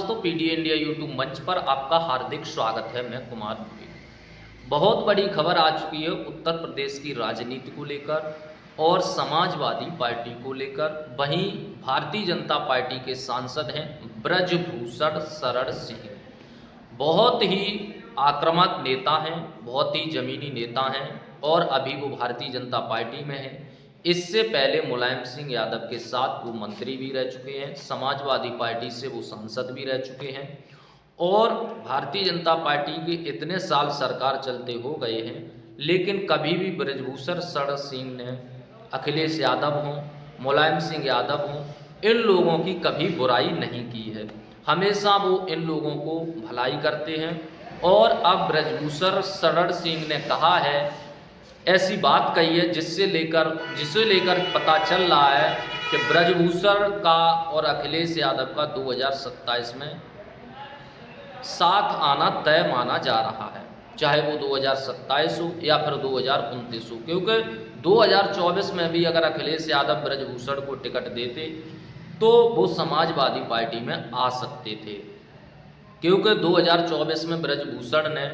दोस्तों, PD India YouTube मंच पर आपका हार्दिक स्वागत है। मैं कुमार दुबे। बहुत बड़ी खबर आ चुकी है उत्तर प्रदेश की राजनीति को लेकर और समाजवादी पार्टी को लेकर। वहीं भारतीय जनता पार्टी के सांसद हैं ब्रजभूषण शरण सिंह। बहुत ही आक्रामक नेता हैं, बहुत ही जमीनी नेता हैं और अभी वो भारतीय जनता पार्टी में हैं। इससे पहले मुलायम सिंह यादव के साथ वो मंत्री भी रह चुके हैं, समाजवादी पार्टी से वो सांसद भी रह चुके हैं और भारतीय जनता पार्टी के इतने साल सरकार चलते हो गए हैं, लेकिन कभी भी ब्रजभूषण शरण सिंह ने, अखिलेश यादव हों, मुलायम सिंह यादव हों, इन लोगों की कभी बुराई नहीं की है। हमेशा वो इन लोगों को भलाई करते हैं। और अब ब्रजभूषण शरण सिंह ने कहा है, ऐसी बात कही है जिसे लेकर पता चल रहा है कि ब्रजभूषण का और अखिलेश यादव का 2027 में साथ आना तय माना जा रहा है, चाहे वो 2027 हो या फिर 2029 हो। क्योंकि 2024 में भी अगर अखिलेश यादव ब्रजभूषण को टिकट देते तो वो समाजवादी पार्टी में आ सकते थे। क्योंकि 2024 में ब्रजभूषण ने,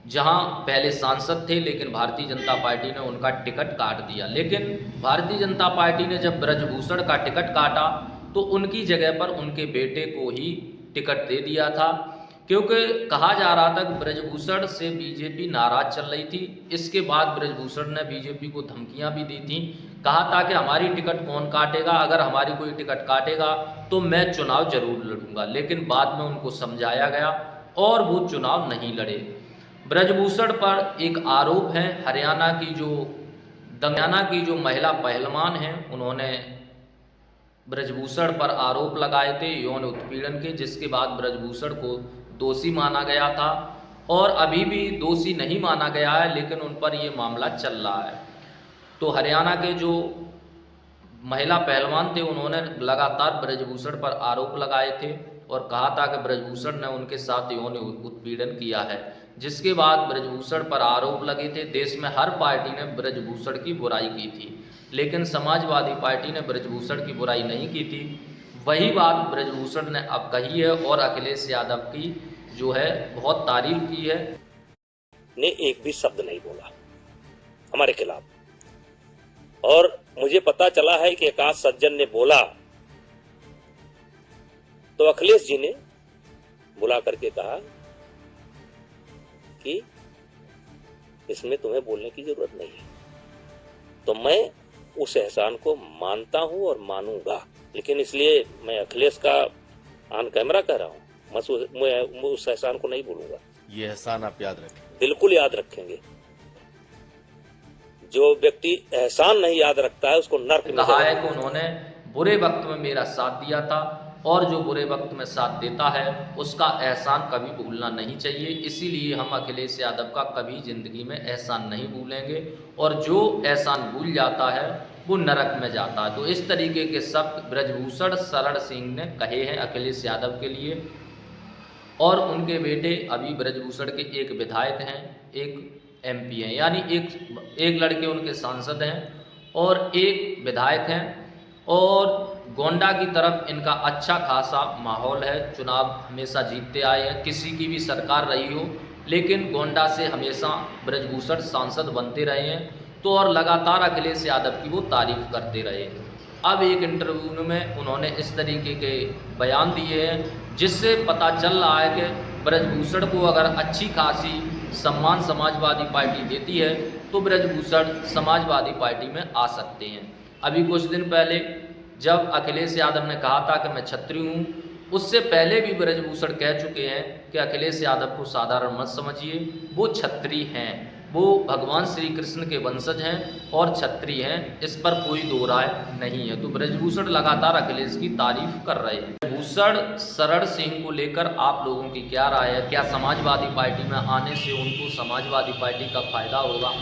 जहां पहले सांसद थे लेकिन भारतीय जनता पार्टी ने उनका टिकट काट दिया, लेकिन भारतीय जनता पार्टी ने जब ब्रजभूषण का टिकट काटा तो उनकी जगह पर उनके बेटे को ही टिकट दे दिया था। क्योंकि कहा जा रहा था कि ब्रजभूषण से बीजेपी नाराज चल रही थी। इसके बाद ब्रजभूषण ने बीजेपी को धमकियां भी दी थी, कहा था कि हमारी टिकट कौन काटेगा, अगर हमारी कोई टिकट काटेगा तो मैं चुनाव जरूर लड़ूंगा। लेकिन बाद में उनको समझाया गया और वो चुनाव नहीं लड़े। ब्रजभूषण पर एक आरोप है, हरियाणा की जो महिला पहलवान हैं, उन्होंने ब्रजभूषण पर आरोप लगाए थे यौन उत्पीड़न के, जिसके बाद ब्रजभूषण को दोषी माना गया था और अभी भी दोषी नहीं माना गया है, लेकिन उन पर ये मामला चल रहा है। तो हरियाणा के जो महिला पहलवान थे, उन्होंने लगातार ब्रजभूषण पर आरोप लगाए थे और कहा था कि ब्रजभूषण ने उनके साथ यौन उत्पीड़न किया है। जिसके बाद ब्रजभूषण पर आरोप लगे थे। देश में हर पार्टी ने ब्रजभूषण की बुराई की थी, लेकिन समाजवादी पार्टी ने ब्रजभूषण की बुराई नहीं की थी। वही बात ब्रजभूषण ने अब कही है और अखिलेश यादव की जो है बहुत तारीफ की है। ने एक भी शब्द नहीं बोला हमारे खिलाफ, और मुझे पता चला है कि आकाश सज्जन ने बोला तो अखिलेश जी ने बुला करके कहा कि इसमें तुम्हें बोलने की जरूरत नहीं है। तो मैं उस एहसान को मानता हूं और मानूंगा, लेकिन इसलिए मैं अखिलेश का ऑन कैमरा कह रहा हूं, मैं उस एहसान को नहीं भूलूंगा। ये एहसान आप याद रखें, बिल्कुल याद रखेंगे। जो व्यक्ति एहसान नहीं याद रखता है उसको नर्क में कहा है कि उन्होंने बुरे वक्त में मेरा साथ दिया था और जो बुरे वक्त में साथ देता है उसका एहसान कभी भूलना नहीं चाहिए। इसीलिए हम अखिलेश यादव का कभी जिंदगी में एहसान नहीं भूलेंगे और जो एहसान भूल जाता है वो नरक में जाता है। तो इस तरीके के शब्द ब्रजभूषण शरण सिंह ने कहे हैं अखिलेश यादव के लिए। और उनके बेटे अभी ब्रजभूषण के एक विधायक हैं, एक MP हैं, यानी एक लड़के उनके सांसद हैं और एक विधायक हैं। और गोंडा की तरफ इनका अच्छा खासा माहौल है, चुनाव हमेशा जीतते आए हैं, किसी की भी सरकार रही हो, लेकिन गोंडा से हमेशा ब्रजभूषण सांसद बनते रहे हैं। तो और लगातार अखिलेश यादव की वो तारीफ करते रहे हैं। अब एक इंटरव्यू में उन्होंने इस तरीके के बयान दिए हैं जिससे पता चल रहा है कि ब्रजभूषण को अगर अच्छी खासी सम्मान समाजवादी पार्टी देती है तो ब्रजभूषण समाजवादी पार्टी में आ सकते हैं। अभी कुछ दिन पहले जब अखिलेश यादव ने कहा था कि मैं छत्री हूँ, उससे पहले भी ब्रजभूषण कह चुके हैं कि अखिलेश यादव को साधारण मत समझिए, वो छत्री हैं, वो भगवान श्री कृष्ण के वंशज हैं और छत्री हैं, इस पर कोई दो राय नहीं है। तो ब्रजभूषण लगातार अखिलेश की तारीफ कर रहे हैं। ब्रजभूषण शरण सिंह को लेकर आप लोगों की क्या राय है? क्या समाजवादी पार्टी में आने से उनको समाजवादी पार्टी का फायदा होगा?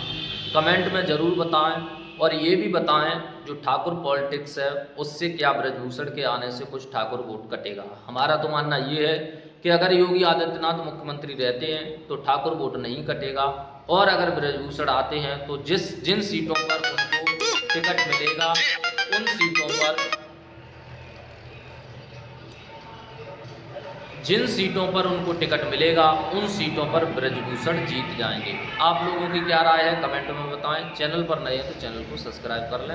कमेंट में ज़रूर बताएं और ये भी बताएं जो ठाकुर पॉलिटिक्स है उससे क्या ब्रजभूषण के आने से कुछ ठाकुर वोट कटेगा? हमारा तो मानना ये है कि अगर योगी आदित्यनाथ मुख्यमंत्री रहते हैं तो ठाकुर वोट नहीं कटेगा, और अगर ब्रजभूषण आते हैं तो जिन सीटों पर उनको टिकट मिलेगा उन सीटों पर जिन सीटों पर उनको टिकट मिलेगा उन सीटों पर ब्रजभूषण जीत जाएंगे। आप लोगों की क्या राय है कमेंट में बताएं। चैनल पर नए हैं तो चैनल को सब्सक्राइब कर लें।